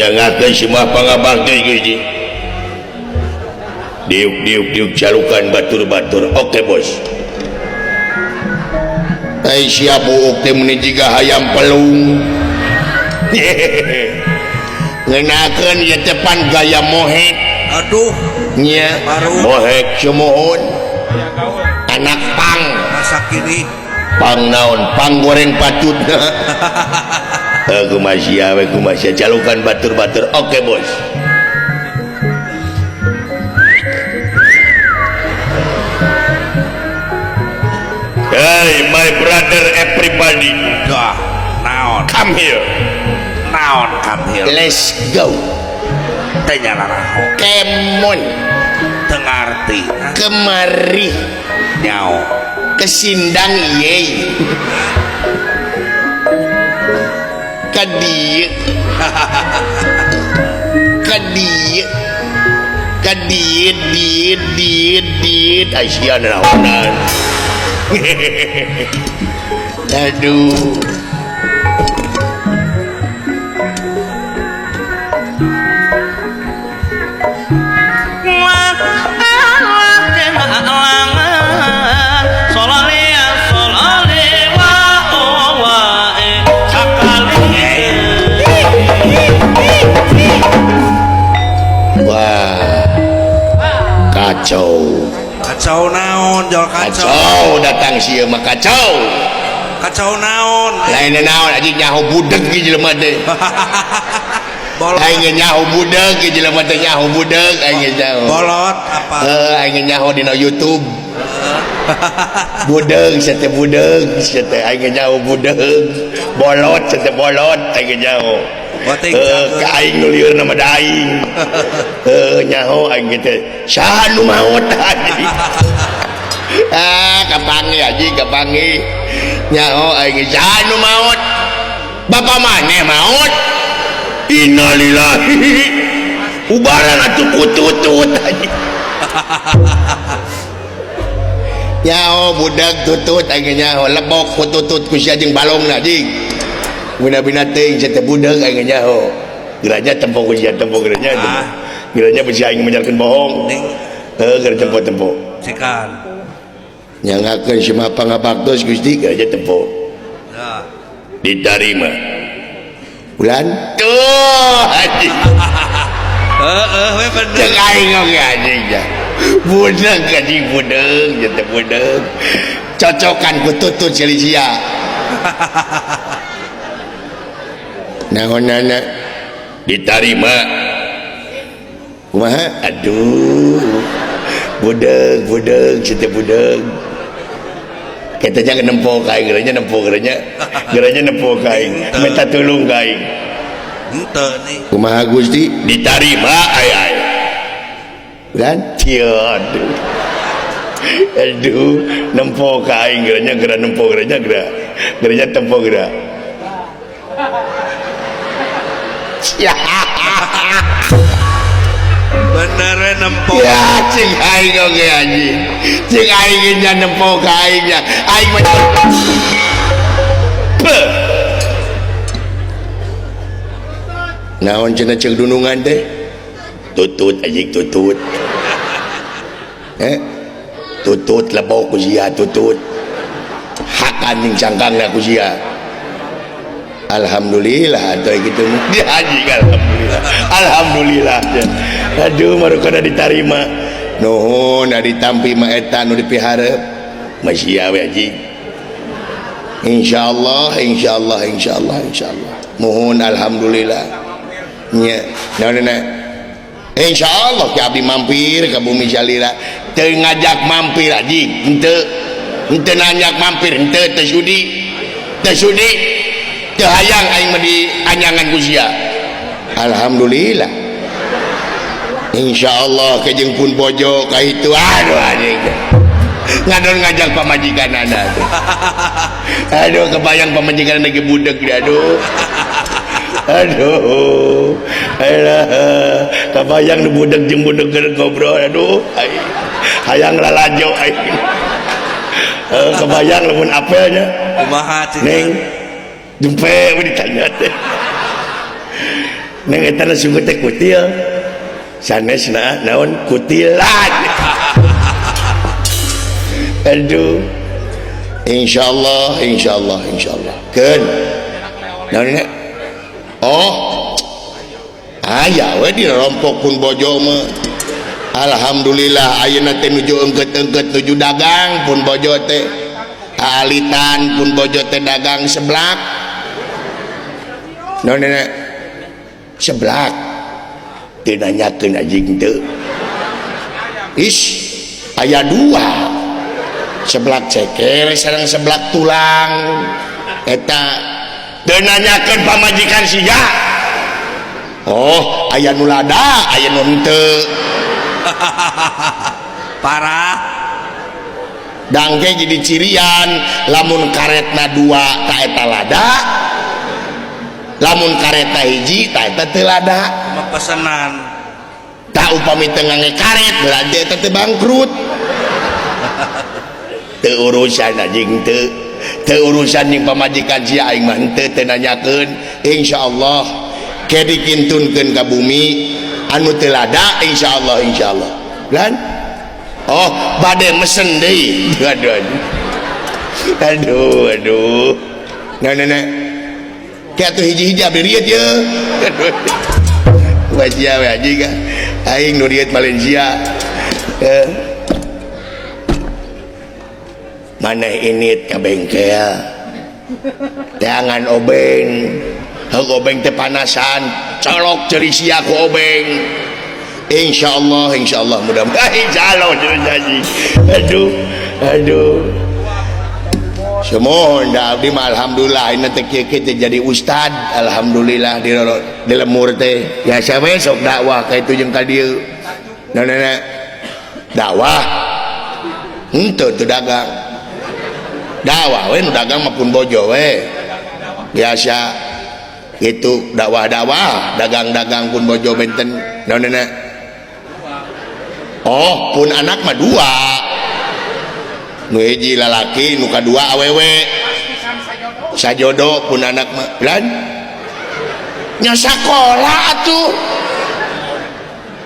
nyangakeun semua pangabakti geuji diuk jalukan batur-batur. Oke bos. Siap buuk teh meni jiga hayam pelung. Ngenakeun ieu teh pan gaya mohek. Aduh Nya mohek cemohon anak pang masa kiri pang naon pang goreng patut. Aku masih jalukan batur-batur. Oke bos. Hey my brother everybody, naon come here. Let's go. tanya naraho Kemon tengarti kemari nyao kesindang ye kadieu diet Aisyah naonan. Aduh kacau naon jol kacau datang sieu mah kacau naon lain naon aji nyaho budeg ge jelema teh aing nyaho budeg ge jelema teh nyaho budeg aing nyaho bolot apa aing nyaho dina YouTube budeg sate budeg sate aing nyaho budeg bolot sate bolot aing nyaho ka aing nu lieur nama da aing nyaho aing teh saha nu maot aing kapangi aji kapangi nyaho aing saha nu maot bapa maneh maot innalillahi ubaran atuh kututut aji nyaho budak tutut aing nyaho lebok kututut ku sia jeung balongna jing bina-bina teuing sia teh budak aing nyaho geranya tempo ku sia tempo geranya bisa aing menjalkeun bohong geura tempo sikan nyangakeun semua pangabaktos Gusti geranya tempo diterima bulan tuh haji we bener cek aing oge anjing ya budak anjing budak jete budak cocokan ku tutut silisia naonana diterima kumaha aduh budak cete budak kita jangan nempo kain geranya nempo kain minta tolong kain henteu nih kumaha Gusti diterima ay dan aduh nempo kain geranya nempo geranya tempo gera bener nempo ya cing aing oge anjing cing aing nya nempo ka aing nya aing mah naon cenah ceuk dunungan teh tutut anjing tutut tutut lebok ku sia tutut hakan ning cangkangna ku sia alhamdulillah atuh kitu haji alhamdulillah aduh maru kada diterima nuhun da ditampi mah eta nu dipihareup masih we haji insyaallah mohon alhamdulillah nya naonna insyaallah ki abdi mampir ka bumi jalila teu ngajak mampir haji henteu nanjak mampir henteu teu sudi teu hayang aing mah dianyangan ku sia alhamdulillah insyaallah ke jeung pun bojo ka itu aduh anjing ngadon ngajak pamajikanana aduh kebayang pamajikan lagi budak aduh alah kebayang nu budak jeung budak keur ngobrol aduh hayang lalajo aing kebayang lamun apelnya kumaha ning jempe we ditanya teh nang eta disebut teh kutil sanesna naon kutilan aduh insyaallah keun naon ini oh aya we di rompok pun bojo mah alhamdulillah ayeuna teh nuju engket-engket nuju dagang pun bojo teh alitan pun bojo teh dagang seblak naon ini seblak teu nanyakeun anjing teu aya dua seblak ceker sareng seblak tulang eta teu nanyakeun pamajikan sia oh aya nu lada aya nu henteu parah dangke jadi cirian lamun karetna dua ta eta lada lamun kareta hiji ta eta teu lada mah pesenan tak upami teu ngangge karet berarti eta teu bangkrut teu urusan anjing teu urusan jeung pamajikan sia aing mah teu nanyakeun insyaallah ke dikintunkeun ka bumi anu teu lada insyaallah lan oh bade mesen deui aduh nah kayak tuh hiji-hiji abdi riet ya wajah we anjing aing nu riet Malaysia mana init ka bengkel jangan obeng obeng teh panasan colok ceri sia ku obeng insyaallah mudah-mudahan insyaallah janji aduh semohon da abdi mah alhamdulillah ini teh kita jadi ustad alhamdulillah di lemur teh ya sampe sok dakwah ka itu jeung ka dieu nah dakwah henteu teu dagang dakwah we nu dagang mah pun bojo we biasa itu dakwah dagang pun bojo benten nah oh pun anak mah dua nu hiji lalaki nu kadua awewe sajodo pun anak mah lan nya sakola atuh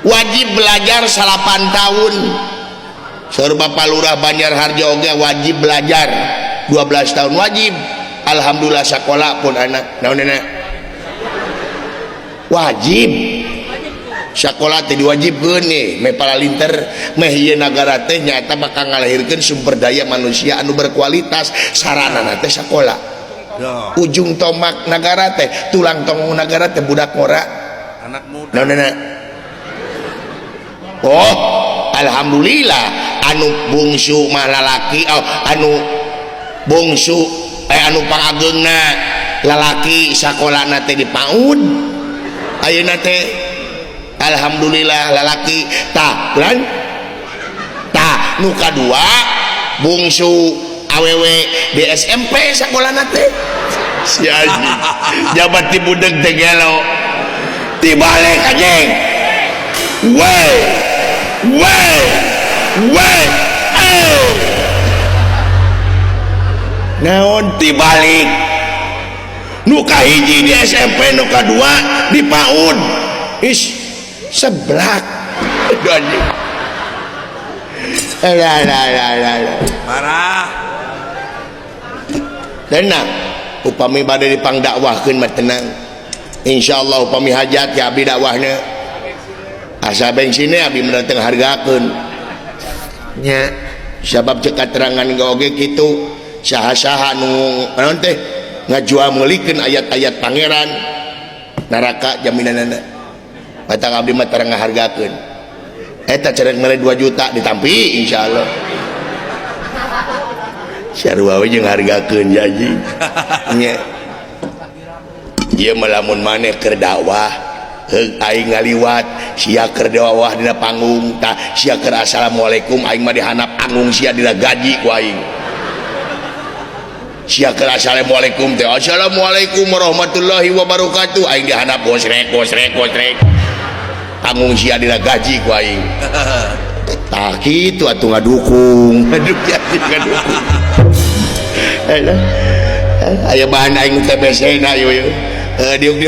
wajib belajar 8 tahun saur Bapak Lurah Banjarharjo oge wajib belajar 12 tahun wajib alhamdulillah sakola pun anak naon wajib sekolah teh diwajibkeun nih meh paralinter meh ieu nagara teh nyaeta bakal ngalahirkeun sumber daya manusia anu berkualitas saranana teh sakola ujung tombak nagara teh tulang tongong nagara teh budak ngora anak muda oh alhamdulillah anu bungsu mah lalaki anu bungsu anu pangageungna lalaki sakolana teh di PAUD ayeuna teh alhamdulillah lalaki tah bulan tah nu kadua bungsu awewe di SMP sakolana teh si anjing jabat ti budeg teh gelo ti balik anjing naon ti balik nu kahiji di SMP nu kadua di PAUD seblak anjing parah tenang upami bade dipangdakwahkeun mah tenang insyaallah upami hajat ya abdi dakwahna asa bensinnya abdi mendatang hargakeun nya sabab cek katerangan oge kitu saha-saha nu naon teh ngajual meulikeun ayat-ayat pangeran neraka jaminanna batang abdi mah tarang ngahargakeun eta cerek mere 2 juta ditampi insyaallah sarua we jeung hargakeun janji nya ieu mah lamun maneh keur dakwah heug aing ngaliwat sia keur dakwah dina panggung tah sia keur assalamualaikum aing mah dihandap panggung sia dina gaji ku aing sia keur assalamualaikum teh assalamualaikum warahmatullahi wabarakatuh aing dihandap gosrek tanggung sia dina gaji ku aing tah kitu atuh ngadukung ngadukung aya bahan aing TBC na yeuh diuk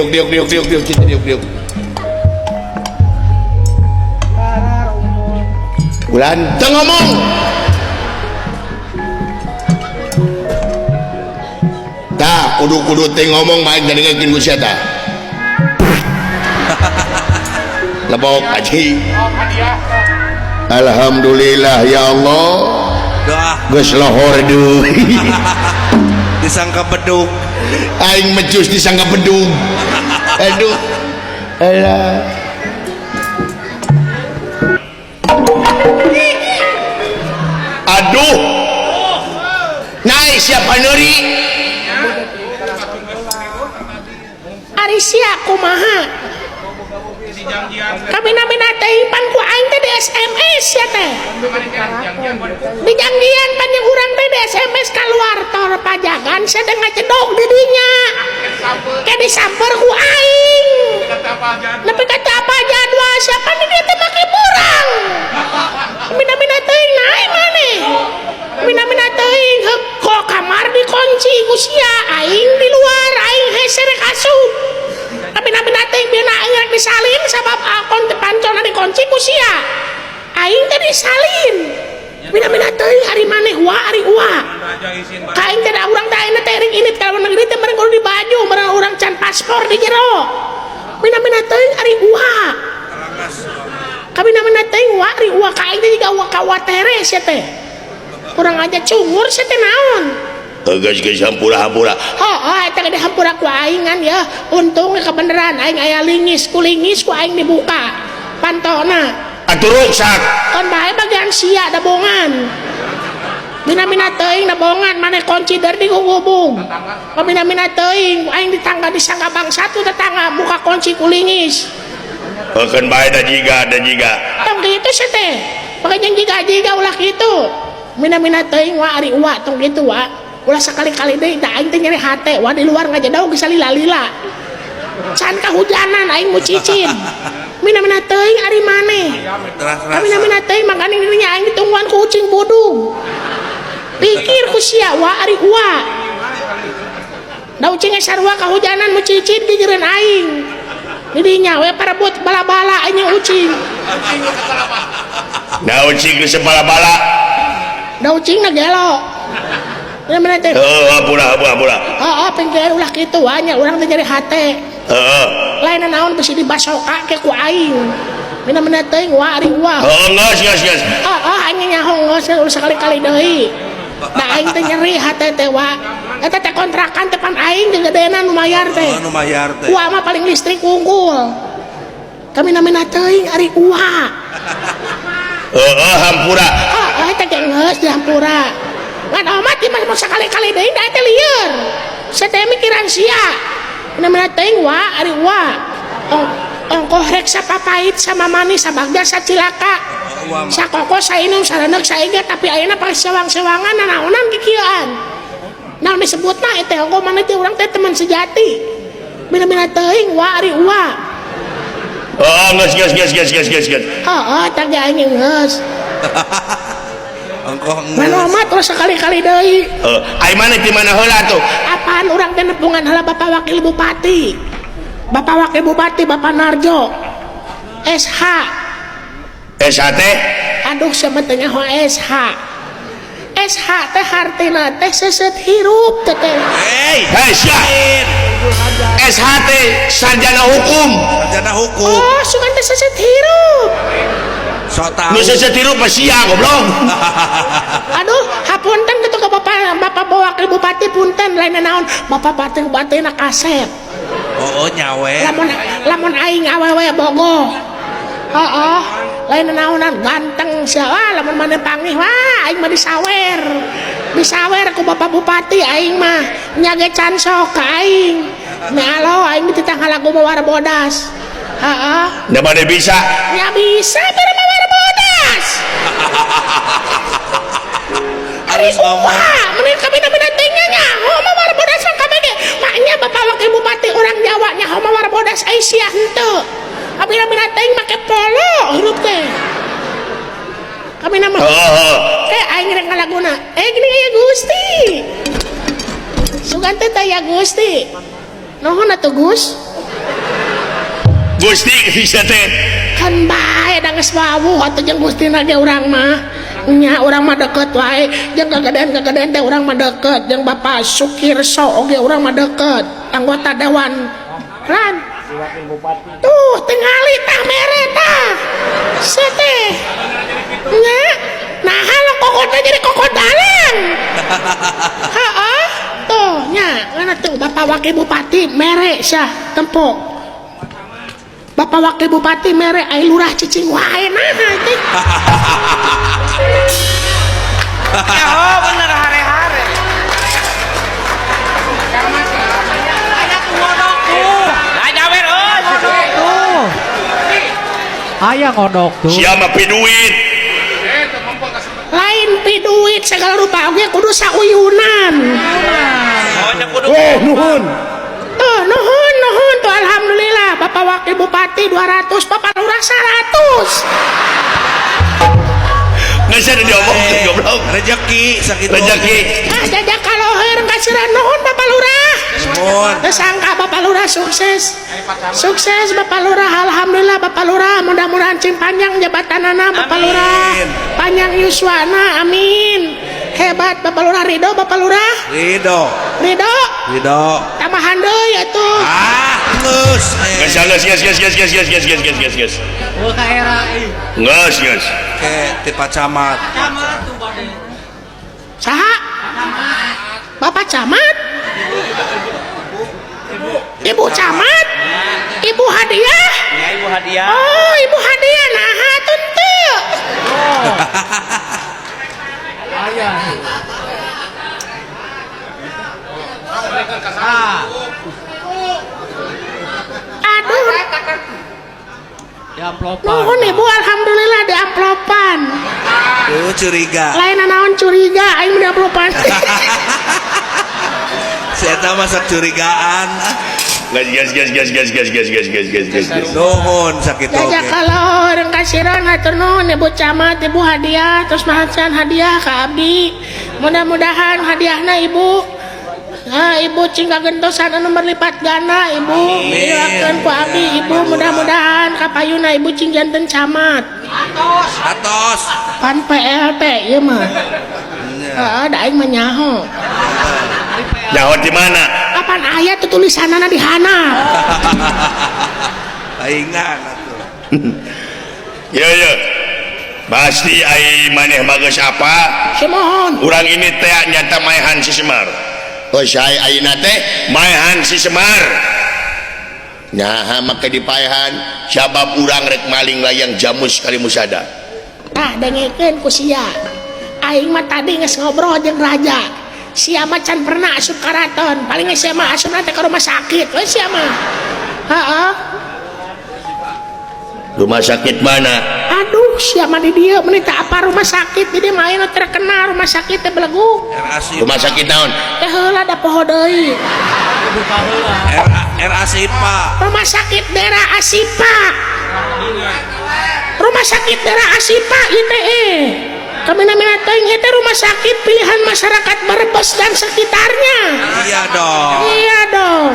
ulan teu ngomong tah kudu teh ngomong main ngadengkeun ku sia tah lebok aji alhamdulillah ya Allah doa geus lohor deui disangka beduk aing mecus disangka bedug aduh alah aduh naik siapa neuri ari sia kumaha kami namina teh pan ku aing teh di SMS ya teh di janjian pan yang urang teh di SMS keluar tor pajagan sedang ngacedok di dinya kayak disamper ku aing tapi kata apa jadwal siapa nih dia teh make burang mina teh naik mana mina teh kok kamar dikunci ku sia aing di luar aing hese rek asup tapi nabi teh bina aing disalin sabab akon pancona dikunci ku sia aing teh disalin mina teh hari maneh wa hari wa ka aing teh da urang teh aing teh ring init ka negeri teh mereng kudu di baju mereng urang can paspor di jero mina teh hari wa kami namina teh wa hari wa ka aing teh jiga wa kawatere sia teh kurang aja cungur sia teh naon geus hampura-hampura eta gede hampura ku aingan ya untung kebeneran aing aya lingis ku aing dibuka pantona atuh ruksak kon bae bagian sia da bongan mina teuing da bongan maneh kunci dari gugubung mina teuing aing ditangga disangka bangsatu tetangga buka kunci ku lingis keun bae da jiga tong kitu sia teh pake jeung jiga ulah kitu mina teuing wa ari wa tong kitu wa ulah sekali-kali deui da aing teh nyeri hate wa di luar ngajadau geus lila-lila can kahujanan aing mu cicin mina teuing ari maneh mina teuing makana dirinya aing ditungguan ku ucing bodong pikir ku sia wa ari wa da ucing sarua kahujanan mu cicin gigireun aing didinya we parebut bala-bala aing ucing nah ucing geus bala-bala da ucing na gelo mina teh hampura pengker ulah kitu anya urang teh jadi hate lain naon bisi dibasoka ke ku aing mina teh wa ari wa geus aing nyaho geus sekali-kali deui da aing teh nyeri hate teh wa eta teh kontrakan teh pan aing gegedeuna nu mayar teh wa mah paling listrik unggul kami namina teh ari wa hampura eta ge geus dihampura ngan omat di mau sekali-kali deui da teh lieur sateh mikiran sia namina teuing wa ari wa ongkoh rek sapapait sama manis sabagda sacilaka sakoko sainum saraneuk saiga tapi ayeuna paling sewang-sewangan naonan kikieuan naon disebutna teh ongkoh maneh teh urang teh teman sejati mina teuing wa ari wa geus tah ge aing geus mana omat terus sekali-kali deui ai maneh di mana heula tuh apaan urang teh nepungan heula Bapak Wakil Bupati Bapak Narjo SH teh aduh siapa teh nyaho SH teh hartina teh seuseut hirup teh SH teh sarjana hukum oh sugan teh seuseut hirup tahu nu seuseut hirup sia goblok aduh hapunten kitu ka Bapak Wakil Bupati punten lain naon Bapak Bupati na kasep nyawe lamun aing awewe bogoh lain naonan ganteng sia lamun maneh panggih wah aing mah disawer ku Bapak Bupati aing mah nyage can sok ka aing alo aing dititanggal lagu mawar bodas da bade bisa nya bisa bare mawar bodas ari wah menit kami teh nya mawar bodas kami ge maknya Bapak Wakil Bupati orang Jawa nya mawar bodas Aisyah henteu abina teh make polo hirup teh kami nama aing rek ngalaguna gini ya Gusti sugan teh ya Gusti nuhun atuh Gus Gusti bisa teh kan bae da geus wawuh atuh jeung gustina ge urang mah nya urang mah deket wae jeung gagedean teh urang mah deket jeung Bapak Sukirso oge urang mah deket anggota dewan lan tuh tingali tah mere tah sia teh nya nah halo kokotna jadi kokot dalang heeh tuh nya ngana tuh Bapak Wakil Bupati mere sia tempok Bapak Wakil Bupati mere ai lurah cicing wae nah teh ya oh bener hare-hare aya ngodokku nah jawer euy ngodokku aya ngodok tuh siapa pi duit lain pi duit segala rupa oge kudu sauyunan oh nya kudu nuhun tuh nuhun tuh alhamdulillah Bapak Wakil Bupati 200 Bapak Lurah 100 nggak ada diomong goblok Rezeki sakitu. rezeki ah jajak kaloher kasiran nuhun Bapak Lurah Nuhun. tersangka Bapak Lurah sukses Bapak Lurah alhamdulillah Bapak Lurah mudah-mudahan cing panjang jabatanana Bapak Lurah panjang yuswana amin hebat Bapak Lurah ridho Bapak Lurah Ridho. tambahan deui atuh Geus. gas oh ka era gas Ke tipe camat. saha Bapak Camat Ibu Camat Ibu Hadiah ya ibu hadiah oh Ibu Hadiah nah tuntu aya aduh di amplopan nuhun Ibu alhamdulillah di amplopan Tuh curiga. lain naon curiga aing di amplopan Saya tahu masa curigaan. gas Nuhun sakitu jajak oge. kalau orang kasiran atur nuhun Ibu Camat Ibu Hadiah terus mahacan hadiah ke abdi mudah-mudahan hadiahna Ibu Ibu cingga gentosan anu berlipat ganda Ibu dilakukan ku abdi Ibu mudah-mudahan kapayuna Ibu cing janten camat Atos. pan PLT ieu mah da aing mah nyaho nyaho di mana kapan aya tuh tulisanana di handap Taingan atuh. ya pasti ai maneh mah geus apa semohon urang ini teh nyata maehan si Semar oh saya ayeuna teh maehan si Semar nyaha make dipaehan sabab urang rek maling layang jamus kali musada tah dengekeun ku sia aing mah tadi geus ngobrol jeung raja sia mah can pernah asup karaton paling geus sia mah asupna teh ka rumah sakit we sia mah heeh rumah sakit mana aduh sia mah di dieu meuni teh apa rumah sakit di dieu mah aya terkenal rumah sakit teh Belegu rumah sakit naon teh heula da poho deui RA-SIPA. rumah sakit daerah Asipa rumah sakit daerah Asipa ITE kami namanya teuing itu rumah sakit pilihan masyarakat Brebes dan sekitarnya Iya dong. iya dong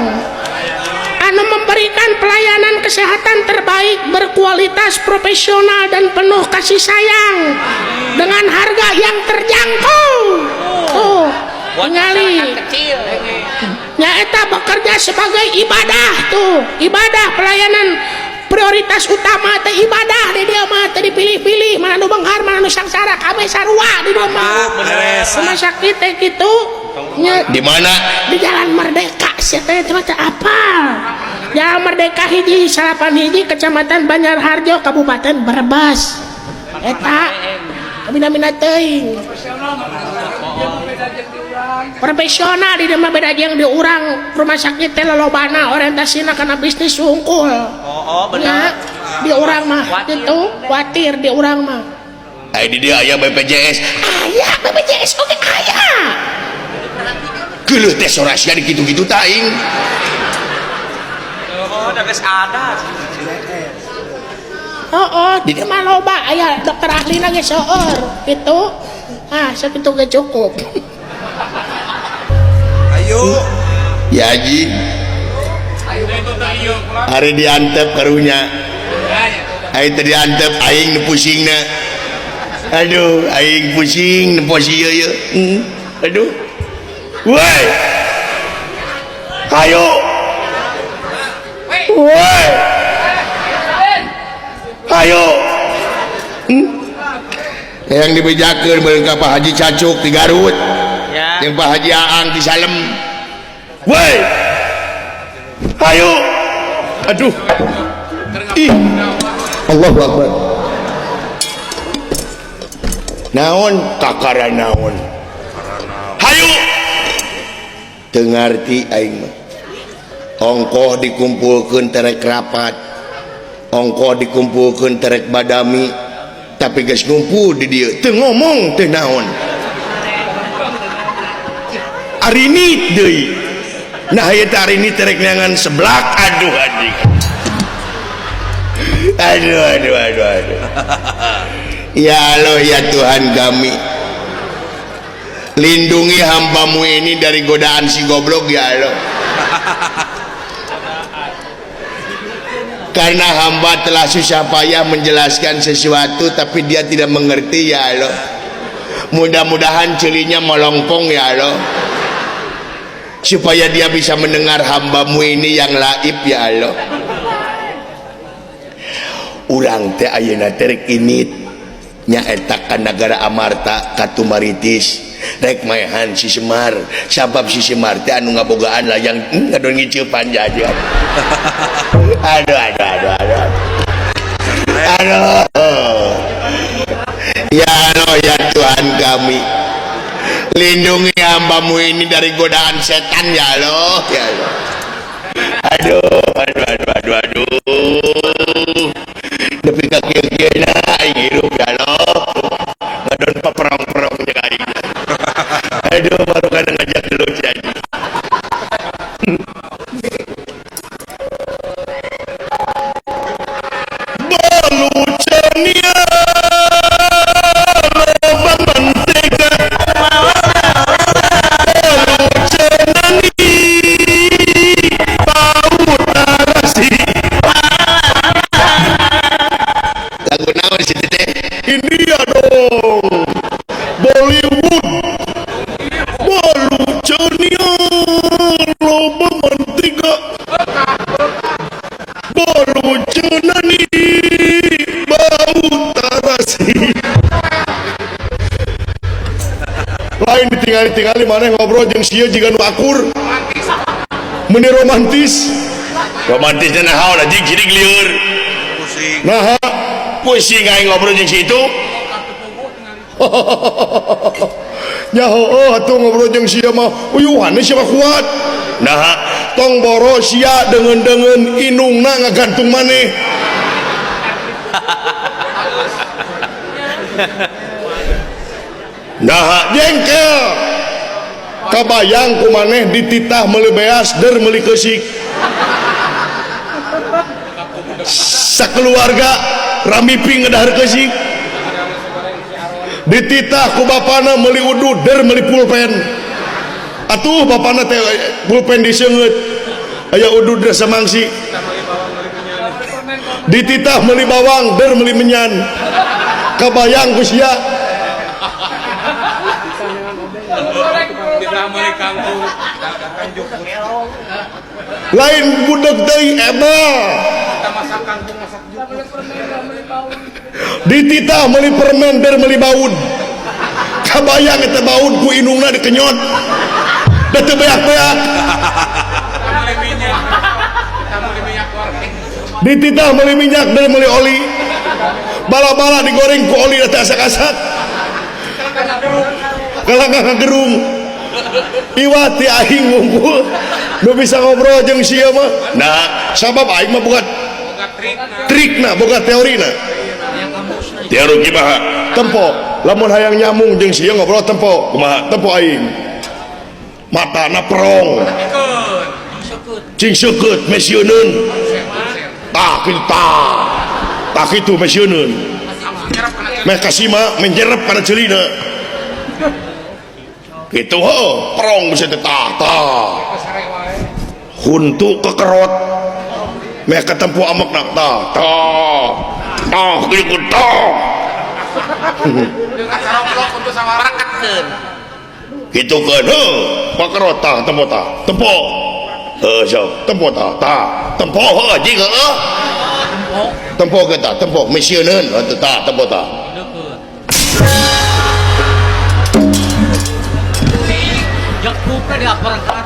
anu memberikan pelayanan kesehatan terbaik berkualitas profesional dan penuh kasih sayang dengan harga yang terjangkau tuh ningali nyaeta bekerja sebagai ibadah tuh ibadah pelayanan prioritas utama teh ibadah di dia mah teh dipilih-pilih mana nu benghar mana nu sangsara kami sarua di dia mah rumah sakit teh kitu nya di mana di Jalan Merdeka sia teh teh apal Jalan Merdeka hiji 8 hiji Kecamatan Banjarharjo Kabupaten Brebes eta mina-mina teuing profesional di mah beda jeung di urang rumah sakit teh lolobana orientasina kana bisnis sungkul oh benar di urang mah gitu khawatir di urang mah ai di dia aya BPJS aya BPJS oke aya geuleuh tes rahasia di kitu-kitu taing oh udah geus ada di dieu mah loba aya dokter ahlina ge seueur kitu sakitu ge cukup Ayo. ya Haji hari diantep karunya aing tadi antep aing pusingna. Aduh, aing pusing nempo sia ye. Aduh. Woi. Ayo. Woi. Ayo. Yang dibejakeun beuleuh ka Pak Haji Cacuk di Garut. Ya. Yang Pak Haji Aang di Salem. Woi. Ayo. Aduh. Ih. Allahu Akbar. Naon kakara naon. Hayu. Teu ngarti aing mah. Ongkoh dikumpulkeun terek rapat. Ongkoh dikumpulkeun terek badami. Tapi geus ngumpul di dieu teu ngomong teu naon. Arini deui. Nah ieu teh arini terek neangan seblak. Aduh anjing. Aduh. Ya Allah ya Tuhan kami, lindungi hambamu ini dari godaan si goblok ya Allah. Karena hamba telah susah payah menjelaskan sesuatu tapi dia tidak mengerti ya Allah. Mudah-mudahan celinya melongkong ya Allah, supaya dia bisa mendengar hambamu ini yang laib ya Allah. Urang teh ayeuna terek init nyaeta ka Nagara Amarta Katumaritis rek maehan si Semar, sabab si Semar teh anu ngabogaan layang ngadon ngiceupan jajan. Aduh. Ya Allah ya Tuhan kami, lindungi hambamu ini dari godaan setan ya Allah ya Allah. Aduh. Tapi kaki-kakinya aing hirup ya Allah. Ngadon paperong-perong jeung aing. Aduh baru kada ngajak dulu jadi. Balucania loba mantega. Balucenani bau tarasi. Lagu naon sih teh? India dong. Bollywood. Balucania loba mantega. Balucenani bau tarasi. Lain ditinggali maneh ngobrol jeung sieu jiga nu akur. Meni romantis. Romantisna naon anjing kirig lieur. Pusing. Nah, pusing aing ngobrol jeung situ. Nyaho atuh ngobrol jeung sia mah uyuhan sia mah kuat. Nah, tong boro sia deungeun-deungeun inungna ngagantung maneh. Nah, jengkel. Kabayang ku maneh dititah meuli beas der meuli keusik. Sakeluarga ramiping ngedahar keusik. Dititah ku bapana meuli udud der meuli pulpen. Atuh bapana teh pulpen diseungeut. Aya udud der samangsi. Dititah meuli bawang der meuli menyan. Kabayang ku sia. Lain budak deui eta. Dititah meuli permen der meuli baud. Kabayang eta baud ku inungna dikenyot. Da teu beak-beak. Dititah meuli minyak der meuli oli. Bala-bala digoreng ku oli da teu asak-asak. Kalangkah gerung. Iwati aing ngumpul nu bisa ngobrol jeung sia mah. Nah, sabab aing mah boga trikna, boga teorina. Teori kimaha? Tempo, lamun hayang nyamung jeung sia ngobrol tempo. Kumaha? Tempo aing. Matana perong. Cing seukeut mesieunun. Tah kita. Tah kitu mesieunun. Meh kasima menjerep kana ceulina. Gitu perong bisa tetah huntu kekerot meh ketempu amek nak tah toh ikut toh Parakatkeun. gitu kan pakarota tempo sok tempo tempo jika tempo kita tempo misionen tempo Jak pupa di aparakat.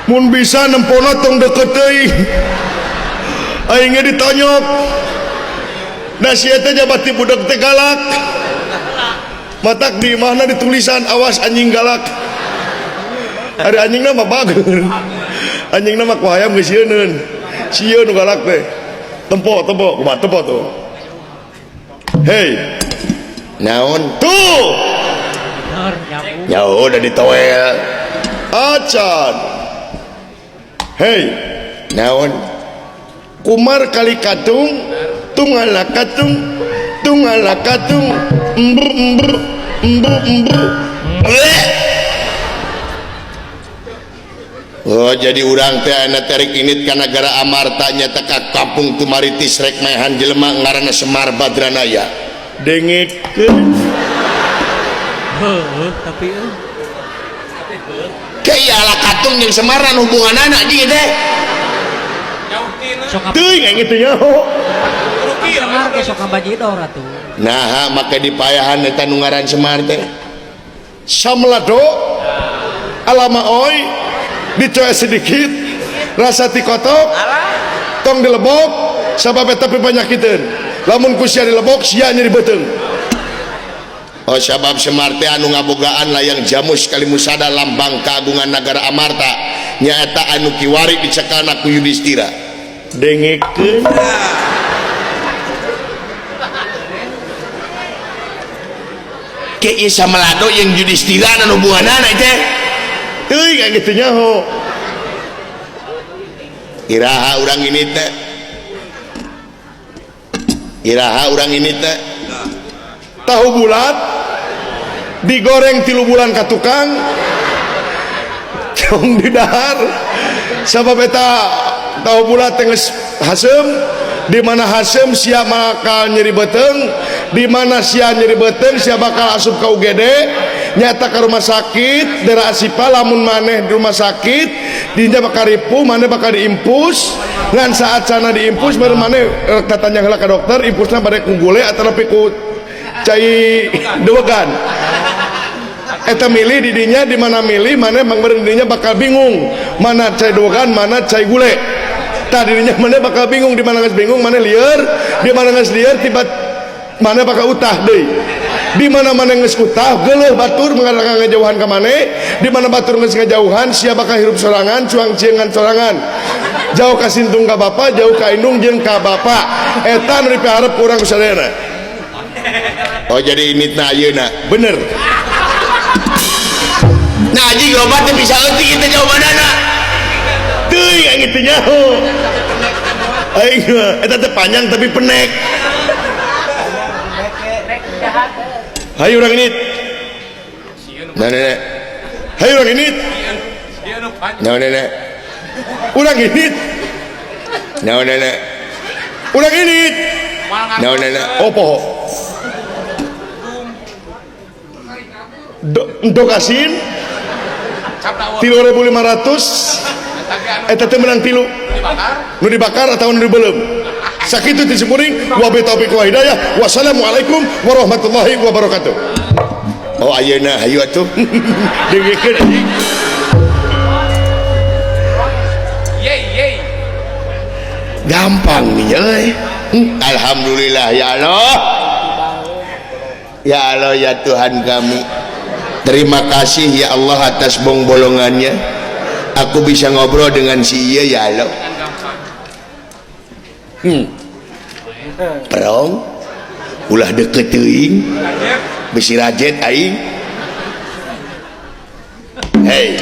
mun bisa nempona tong deket deui aing ditonyok da sia teh jabati budak teh galak matak di mana ditulisan awas anjing galak ada anjing nama bager anjing nama ku hayam geus sieun sieun nu galak teh tempo kumaha tempo tuh hei naon tuh ya udah ditoel acan hei naon kumar kali katung tungala katung embur oh jadi urang teh ana terik init ka nagara Amarta nya teh ka kampung Tumaritis rek mehan jelema ngaranna Semar Badranaya dengikeun Tapi kayak ala katung jeung Semaran hubungan anak jadi teh teuing kayak gitu nya Semar ke sok kabajidor atuh. nah maka dipayahan eta nu ngaran Semar teh samlado alama oi dicoe sedikit rasa tikotok tong dilebok sabab eta penyakiteun lamun ku sia dilebok sia nyeri beuteung oh sabab Semar teh anu ngabogaan layang Jamus Kalimusada lambang keagungan negara Amarta nyaeta anu kiwari dicekana ku Yudhistira dengekeun ke Isa melado yang Yudhistira anu hubunganana teh teuing ka kitu nya ho iraha urang ini teh tahu bulat digoreng 3 bulan ka tukang cong di dahar sabab eta tahu bulat geus hasem di mana hasem sia bakal nyeri beuteung di mana sia nyeri beuteung sia bakal asup ka UGD nyata ke rumah sakit daerah Asipa lamun maneh di rumah sakit dinya bakal ripuh maneh bakal diimpus ngan saat sana diimpus baru maneh katanya heula ka dokter impusna bade kunggule atau nepi ku cai dewegan eta milih didinya di mana milih maneh mangbereun didinya bakal bingung mana cai dewegan mana cai gule tah didinya maneh bakal bingung di mana geus bingung maneh lieur di mana geus lieur tiba maneh bakal utah deui di mana maneh geus utah geuleuh batur mengarahkan ngajauhan ka maneh di mana batur geus ngajauhan sia bakal hirup sorangan cuang ciengan sorangan jauh ka sintung ka bapa jauh ka indung jeung ka bapa eta nu dipiharep ku urang kusadayana oh jadi initna ayeuna bener nah aji loba teh bisa eutik kita jawabanana teuing ka kitu nya aing eta teh panjang tapi penek hayu urang init nah nenek hayu urang init nah nenek urang init nah nenek urang init nah nenek opo do kasin 3.500 eta teh menang 3 nu dibakar atau nu dibeulem sakitu ti simkuring wa bi taufiq wa hidayah wassalamualaikum warahmatullahi wabarakatuh oh ayeuna hayu atuh dengekeun anjing Yey gampang nih euy alhamdulillah ya Allah ya Allah ya Tuhan kami terima kasih ya Allah atas bolongannya aku bisa ngobrol dengan si iya ya Allah perong ulah deket teuing bisi rajet aing hei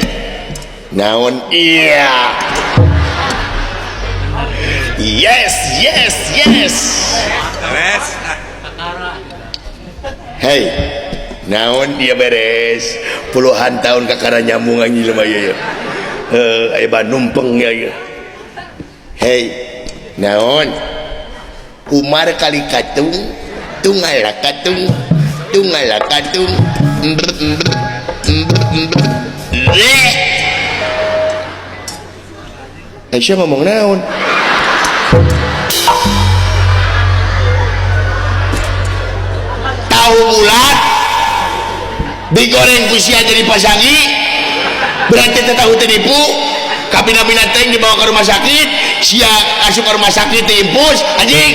naon iya yes hei naon dia beres puluhan tahun kakara nyambung anjing lemah ya aya numpeng ya hei naon Umar kali katung tunggal katung Aisyah ngomong naon tahu bulat digoreng kusia jadi pasangi berarti tahu tipu kapina-pina teng dibawa ke rumah sakit sia asup ke rumah sakit timpus anjing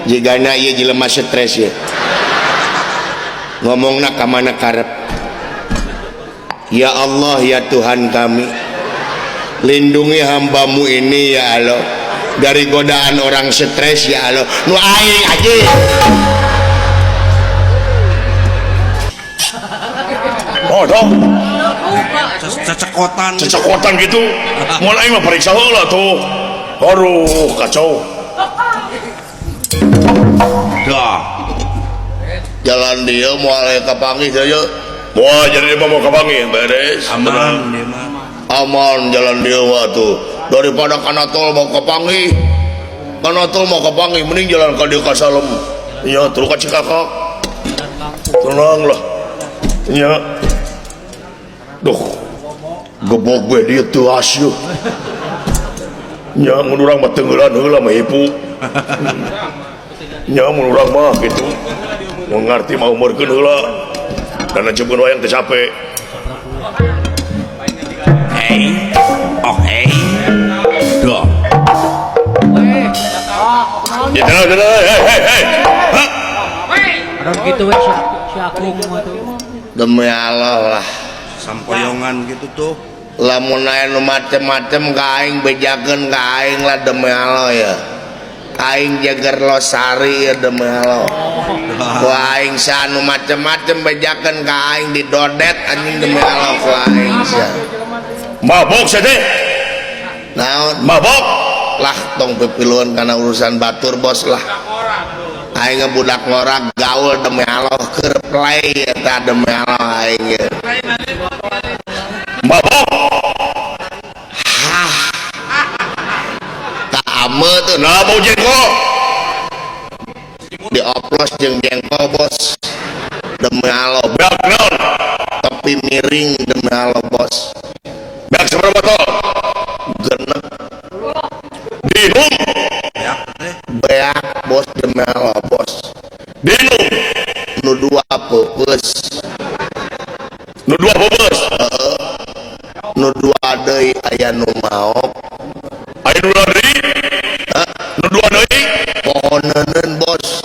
jigana ieu jelema stres ya ngomongna ka mana karep ya Allah ya Tuhan kami lindungi hambamu ini ya Allah dari godaan orang stres ya Allah nu aing aja oh dong cecekotan gitu mulai mah periksa heula tuh aduh kacau dah jalan dia mau ke Pangi saja wah jadi dia mau ke Pangi beres aman dia mah aman jalan dia waktu daripada kana tol mau ke Pangi mending jalan ke dia Salem iya terus ke Cikakak tenang lah iya duh gebok gue dia tuh asyuk nya mun urang mah tenggelan heula mah ibu nya mun urang mah gitu mau ngerti mau umurkeun heula dan cepkeun wayang teu capek hey dah ya hey Ada gitu we si Akung mah tuh. demi Allah lah sampoyongan gitu tuh lamun aya nu macem-macem ka aing bejakeun ka aing lah demi Allah ya aing jager losari ya demi Allah ku aing sanu macem-macem bejakeun ka aing didodet anjing demi Allah ku aing sia mabok sate naon mabok lah tong pipiluan kana urusan batur bos lah aing budak ngorak gaul demi Allah keur play eta demi Allah aing mabok ame tuh nah bau jengkol dioplos jeung jengkol bos demi Allah beak naon topi miring demi Allah bos beak seberapa botol genep dinum beak bos demi Allah bos dinum nu dua peupeus nu dua deui aya nu maok aya nu deui nu dua deui pohoneun bos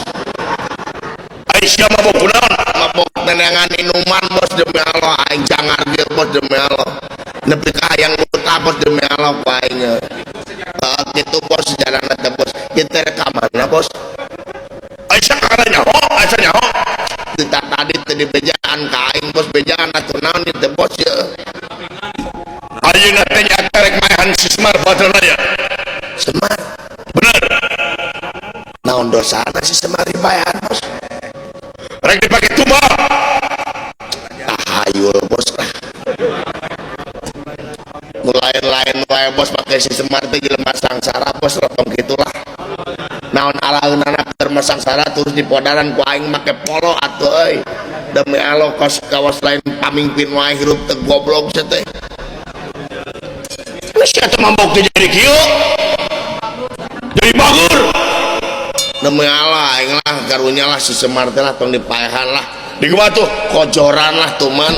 Aisyah mabok kunaon mabok nenengan minuman bos demi Allah aing jangar ge bos demi Allah nepi ka hayang buta bos demi Allah ku aing kitu bos jalanna teh bos kitu rekamanna bos Aisyah kana nyaho kita tadi tadi bejaan ka aing bos bejaan atuh naon ieu teh bos ya ayeuna teh nya terek maehan si Semar baturna ya Semar bener naon dosana si Semar dibayan bos rek dipake tumbal tahayul bos lah lain-lain wae bos pakai si Semar teh jelema sangsara bos rotong gitulah naon alaeun anak keur sangsara terus di podaran ku aing make polo atuh euy demi Allah kos kawas lain pamimpin wae hirup teh goblok teh geus atuh mabok teh jadi kieu jadi bagur demi Allah aing lah karunya lah si Semar teh lah tong dipaehan lah di kumaha tuh kojoran lah tuh man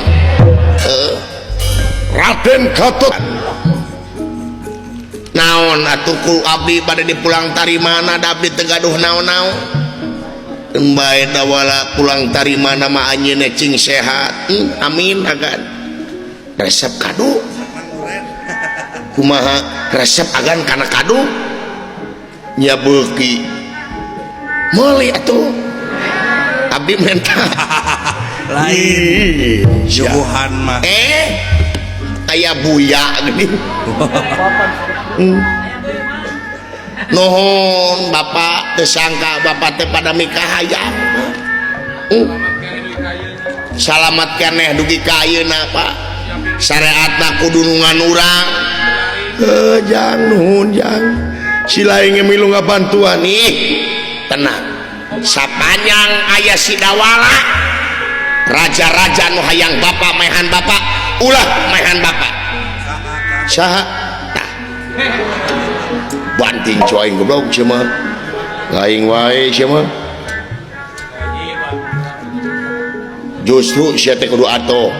Raden Gatot naon atuh ku abdi pada dipulang tari mana da abdi teu gaduh naon-naon bae da wala pulang tari mana mah anjeun cing sehat amin agan resep kadu kumaha resep agan kana kadu nya beuki meuli atuh abdi minta lain jubuhan mah kayak buya gini nuhun bapak tersangka bapak teh pada mikah hayang salamat keneh dugi ka ayeuna pak syariatna kudu nungan urang jang nuhun jang Silaing milu ngabantuan nih tenang sapanjang ayah sidawala raja-raja nu hayang bapak mehan bapak ulah mehan bapak saha tah banting coing goblok cuma lain wae cuma justru sia teh kudu ato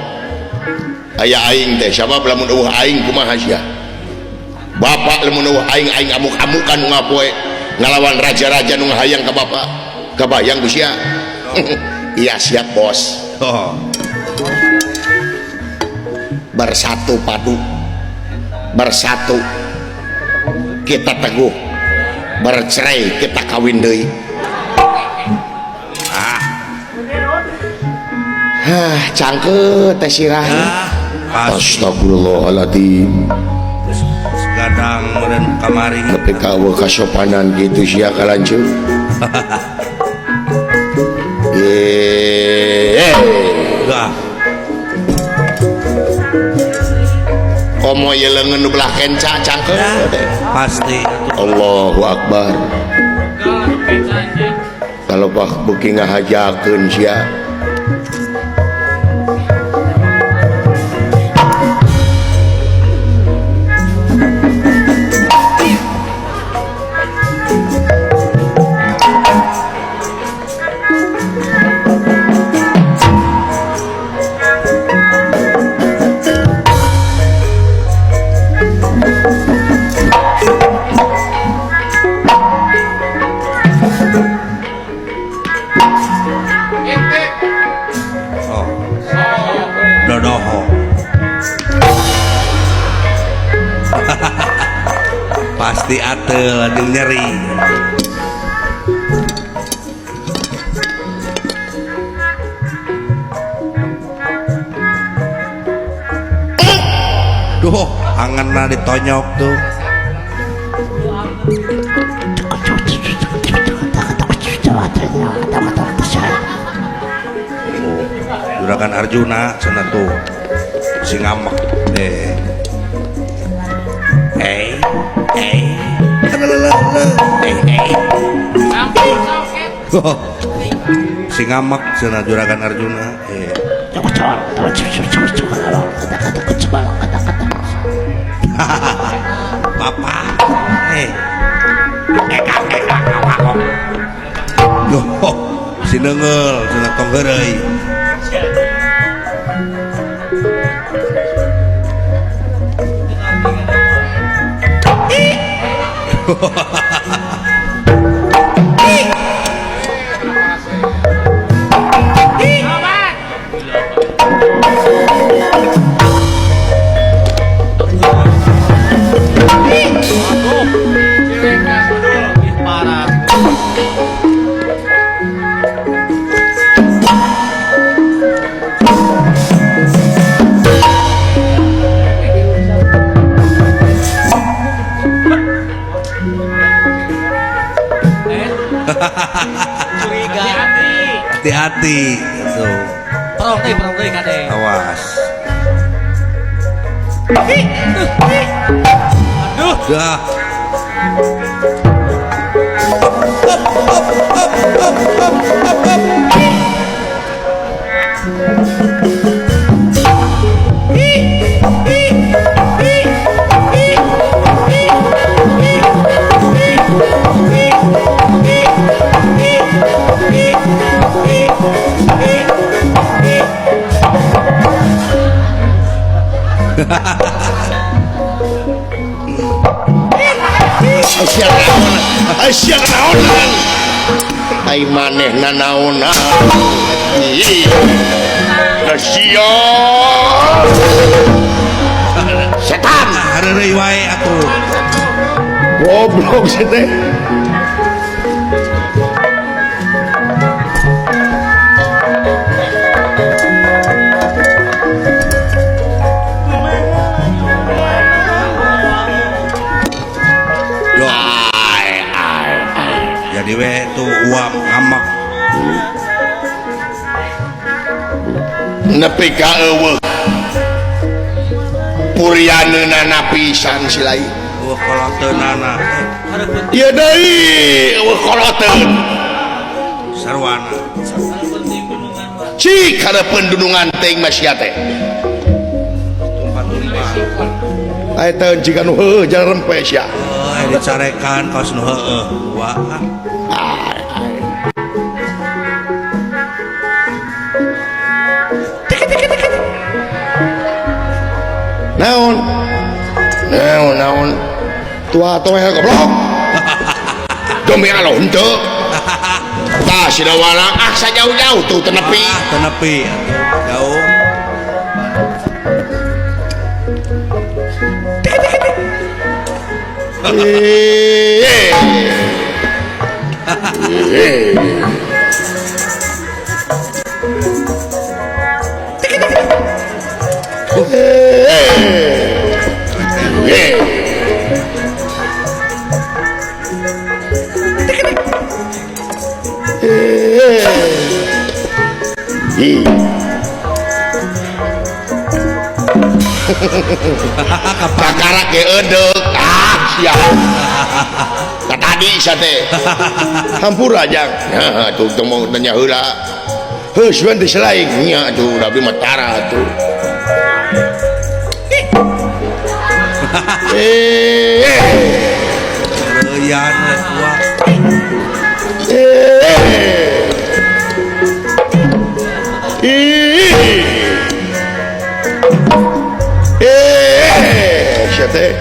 aya aing teh sabab lamun eueuh aing kumaha sia bapak lamun eueuh aing amuk-amukan ngapoe ngalawan raja-raja nu hayang ka bapak kebayang tuh sia iya siap bos bersatu padu bersatu kita teguh bercerai kita kawin deui cangkeut teh sirah astagfirullahaladzim gadang meureun kamari nepi ka eueuh kasopanan kitu sia kalanceuk dah komo ye leungeun nu belah kenca cangkeut pasti Allahu Akbar kalau pak beuki ngahajakeun sia dodoho pasti atel adil nyeri duh anganna ditonyok tuh Juragan Arjuna cenah tuh si ngamak deh si ngamak cenah Juragan Arjuna papa duh si neungel cenah tong heureuy Curiga. hati-hati tuh Perong deh kade. awas Aduh. dah Asyik naonan ai maneh nanaonan asyik setan hareureuy wae atuh goblok teh jadi we tuh uap ngamak nepi ka eueuh purianeunana pisan si lain kalau teunana Ieu deui koloteun sarwana cik hareupeun dunungan teuing mah sia teh eta jika nu heueuh jalan rempe sia dicarekan kaos nu heueuh wah naon tua toeh goblok demi alo henteu tah si dawana sajauh-jauh tuh tenepi jauh kakara ke edek siap tadi teh hampura aja tuh mau tanya heula heuh suan teh selaing nya tuh tapi matara tuh yan wah sia teh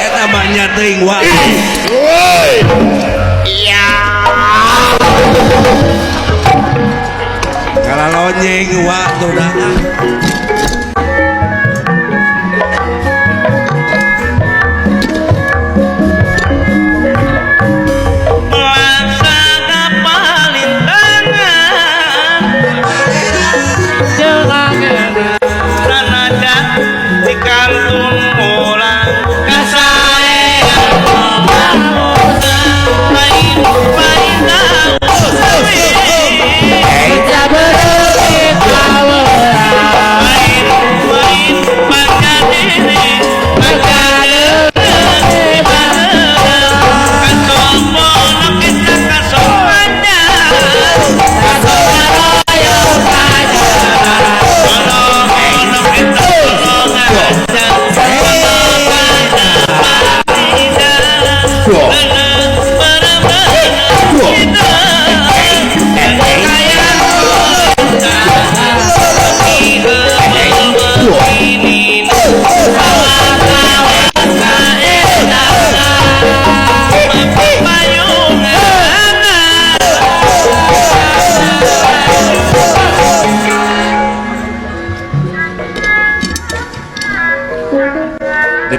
eta banyak teuing wah iya ngalalonyeng wah tuh dah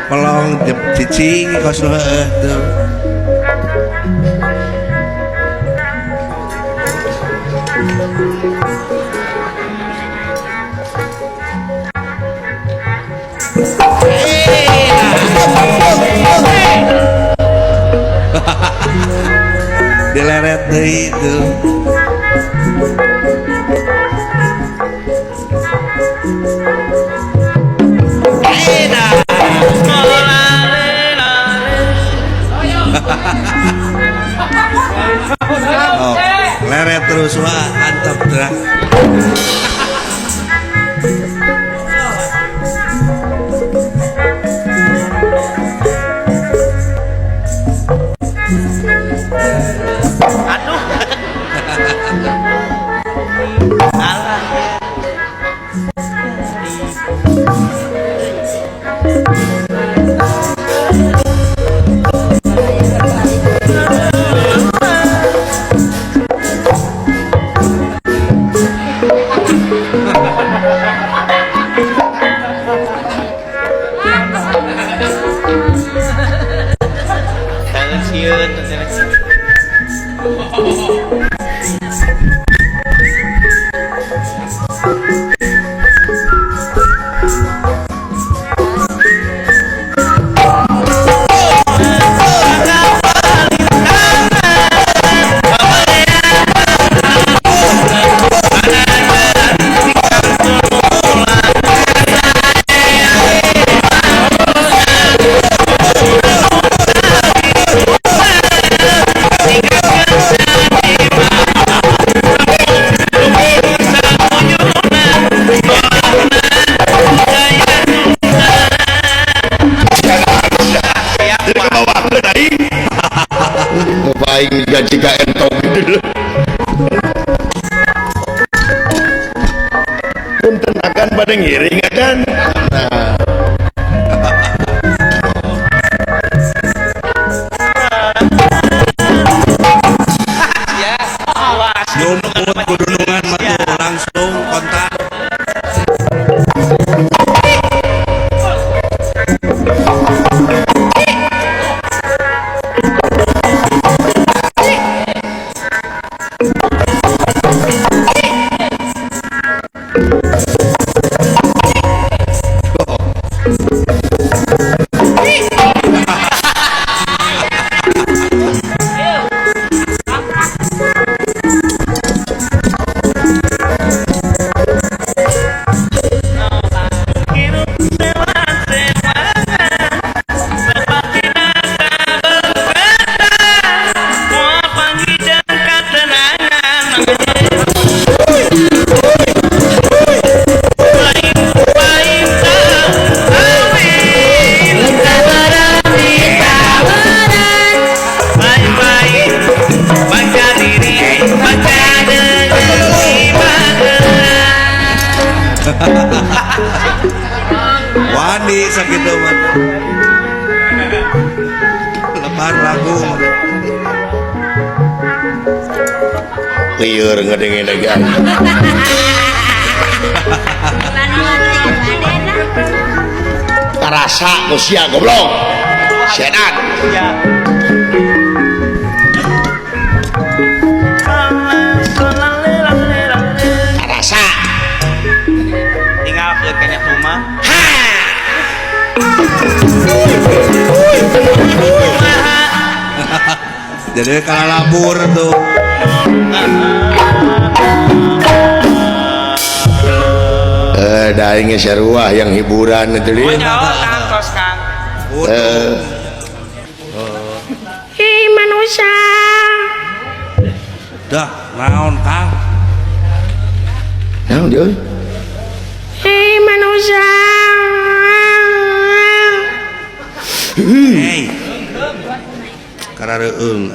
pelong cicing kos tuh dileret deh itu oh, leret terus wah mantap dah. Aduh. Alah. ya jika entong gitu punten akan pada ngiring akan nah Numput kudunungan matu langsung kontak. Wani sakitu mah. Lebar lagu. liur ngedengen lagi karasa usia goblok sedan karasa tinggal ke kayaknya rumah. Jadi kalau labur tuh. Daingnya seruah yang hiburan itu dia. Tangkos Kang. Hei manusia. Dah, naon Kang? Naon dia? Hei manusia. Hei. Karareueung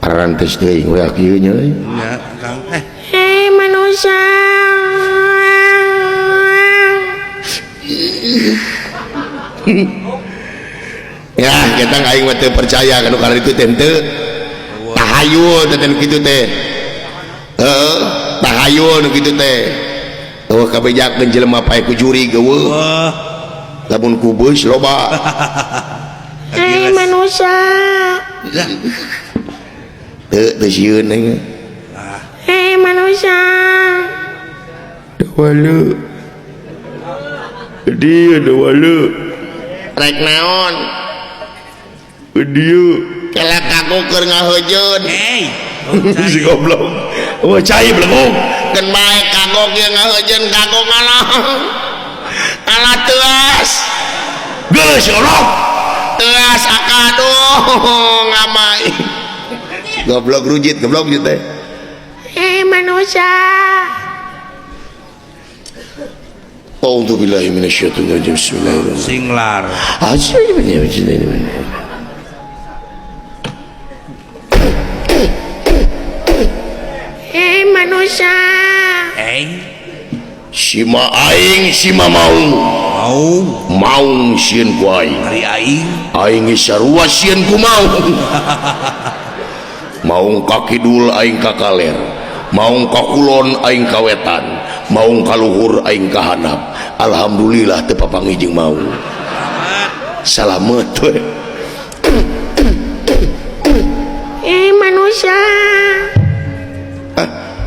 Parantes teuing we kieu nya. Ya, Kang. Hei manusia. Ya, kita aing mah teu percaya kana kana itu teh teu. Tahayul teh kitu teh. Heeh, tahayul nu kitu teh. Oh kabejakeun jelema pae ku juri geueuh. Wah. Lamun kubus loba. Hei manusia. Teu sieun aing. Hei manusia. Walu. Dia ada walu. Rek naon? Dia kelak aku keur ngaheujeun. Hei. Si goblok. Oh cai belengong. Keun bae kagok ieu ngaheujeun kagok ngalah. Alah teuas. Geus orok. Teuas akaduh ngamai. Goblok rujit, goblok gitu teh. Hei manusia. A'udzubillahi minasyaitonir rajim. Bismillahirrahmanirrahim. Singlar. Hei manusia. Hei. Sima aing sima maung. Maung sieun ku aing. Hari aing. Aing sarua sieun ku maung. Maung ka kidul aing ka kaler. Maung ka kulon aing ka wetan. Maung ka luhur aing ka handap. Alhamdulillah teu papanggih jeung maung. Salamet we. Hei manusia.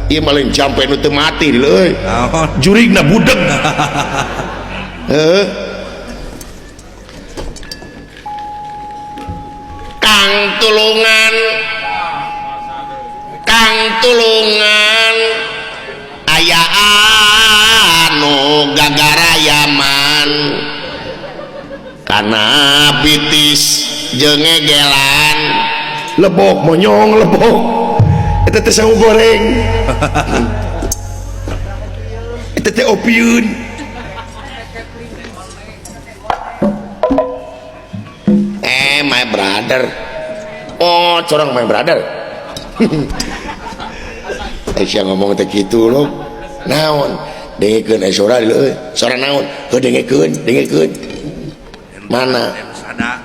Ieu maling jampe nu teu mati di euy. Naon? Jurigna budeg. Heeh. Kang tulungan aya anu gagara Yaman kana bitis jeung ngegelan lebok monyong lebok eta teh sawu goreng eta teh opieun my brother oh corang main brother. Aisyah ngomong teh kitu lo naon dengikeun sora dulu sora naon heuh dengikeun mana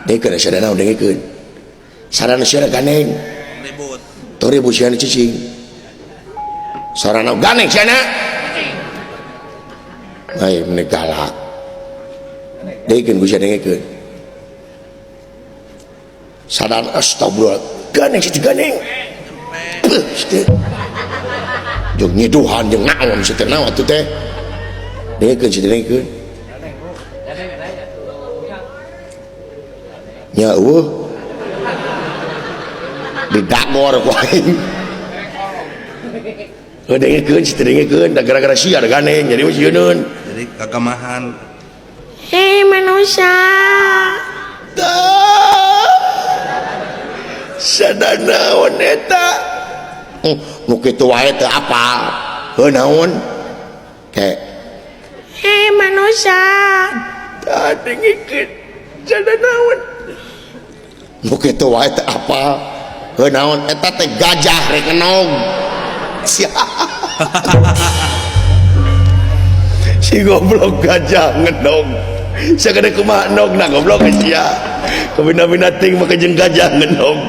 dengikeun sada naon dengikeun sarana sia ganeng ribut teu ribut sia cicing sarana ganeng sia na ai meni galak dengikeun ku sia dengikeun sadar astagfirullah ganeng si ganeng jeung nyiduhan jeung naon si teh naon atuh teh dengikeun si dengikeun nya eueuh didagor ku aing dengikeun si teh dengikeun da gara-gara sia da ganeng jadi mah sieun jadi kagamahan Hei manusia, sadana wanita nu kitu wae teh apa heuh naon ke hei manusia, tadi ngikeun sadana naon nu kitu wae teh apa heuh naon eta teh gajah rek ngenog si goblok gajah ngenog sagede kumaha nogna goblok sia kabina-bina ting mah jeung gajah ngenog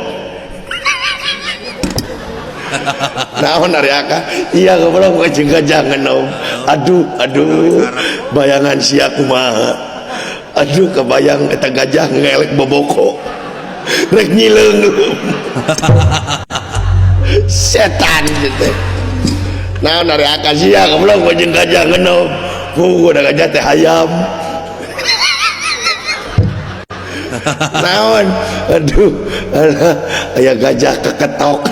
naon ari aka iya goblok mah jeung gajah ngenog aduh bayangan sia kumaha aduh kebayang eta gajah ngelek boboko rek nyileung setan gitu naon ari aka sia goblok mah jeung gajah ngenog ku da gajah teh hayam naon aduh aya gajah keketok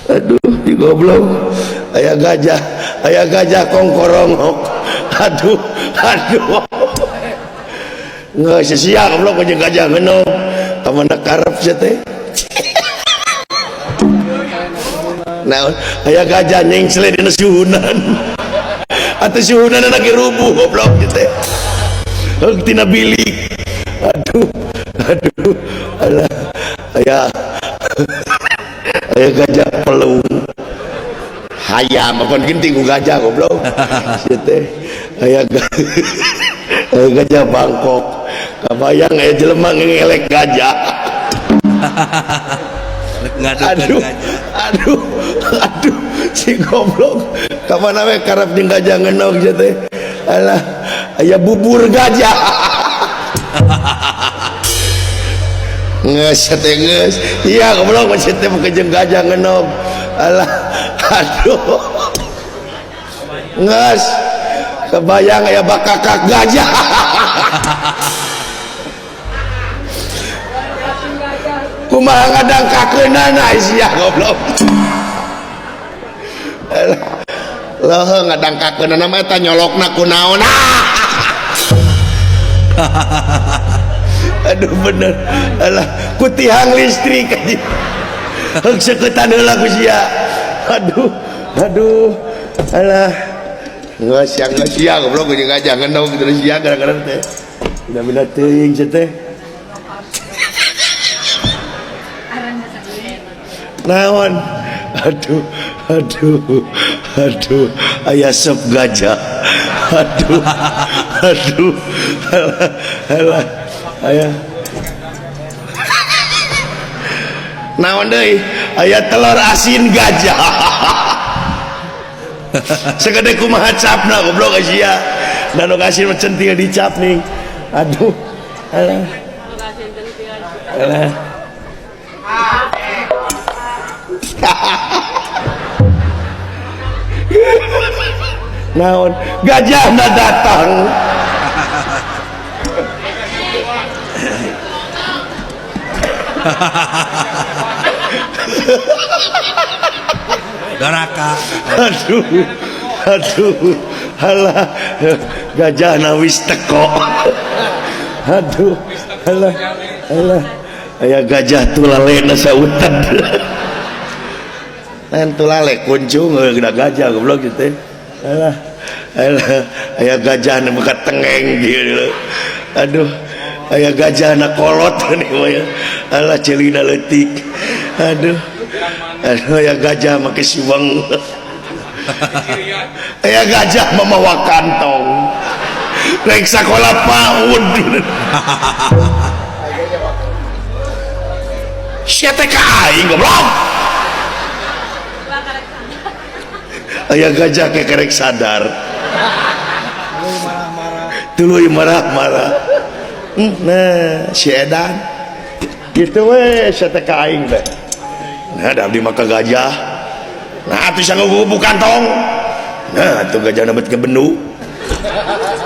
aduh di goblok aya gajah kongkorongok aduh nggak sia goblok jeung gajah ngenog kamana karep sia teh naon aya gajah nyengsle dina suhunan atuh suhunan lagi rubuh goblok teh heug tina bilik aduh alah aya gajah pelung hayam apun genting ku gajah goblok sia teh aya gajah Bangkok kabayang aya jelema ngelek gajah aduh si goblok kamana we karep jeung gajah ngenog sia teh alah aya bubur gajah nges teh nges iya goblok masih teh make jeung gajah ngenog alah aduh nges kebayang aya bakakak gajah kumaha ngadangkakeunana sia goblok loh ngadangkakeunana mah eta nyolokna ku naon aduh bener alah ku tihang listrik aja heug seuketan heula ku sia aduh alah geus sia goblok jeung gajah ngenog terus sia gara-gara teh bina-bina teuing sia teh naon aduh aya sop gajah aduh alah aya naon deui aya telur asin gajah segede kumaha capna goblok sia dan nu asin mah centil dicap nih aduh alah naon gajahna datang Doraka aduh halah gajahna wis teko aduh halah aya gajah tulalena sautet lain tulale kuncung geuda gajah goblok kitu alah aya gajah nu buka tengeng gitu aduh aya gajah anak kolot nih ya. Alah celina leutik. Aduh aya gajah make siwang. Aya gajah mamawa kantong. Rek sakola PAUD. Sia teh ka aing goblok. Aya gajah ke kerek sadar. Tuluy marah-marah. Nah, si Edan. Gitu we sia teh ka aing teh. Nah, da abdi maka gajah. Nah, atuh sanggup bubu kantong. Nah, atuh gajah nebet ke bendu.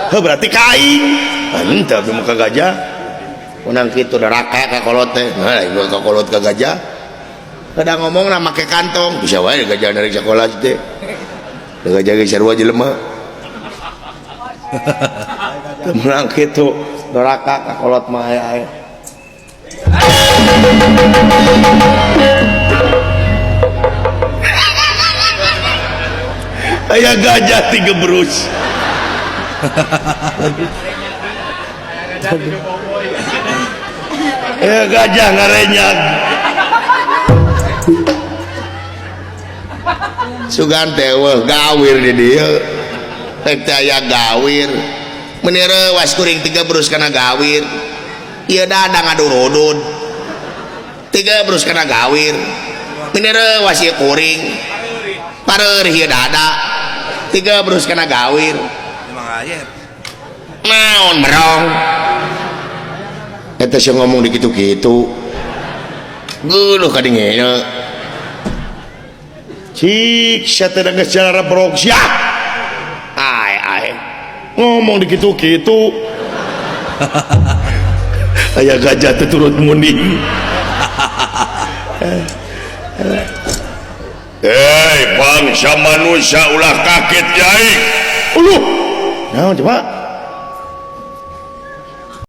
Heuh berarti ka aing. Henteu abdi maka gajah. Unang kitu neraka ka kolot teh. Nah, ieu ka kolot ka gajah. Kadang ngomong na make kantong, bisa wae gajah dari sekolah teh. Gajah ge sarua jelema. Menang kitu neraka ka kolot mah aya. Aya gajah digebrus. Aya gajah ngarenyag. Sugan teh gawir di dieu. Rek teh aya gawir. Menire was kuring digebrus kana gawir. Ieu dadang ngadurudud. Digebrus kana gawir. Menire was ieu kuring. Pareur ieu dada. Digebrus kana gawir. Naon merong eta sih ngomong di kitu-kitu geuleuh ka dingena cik sia teh geus jalan brok sia ai ngomong di kitu-kitu aya gajah teh turut munding bangsa manusia ulah kaget jai uluh naon coba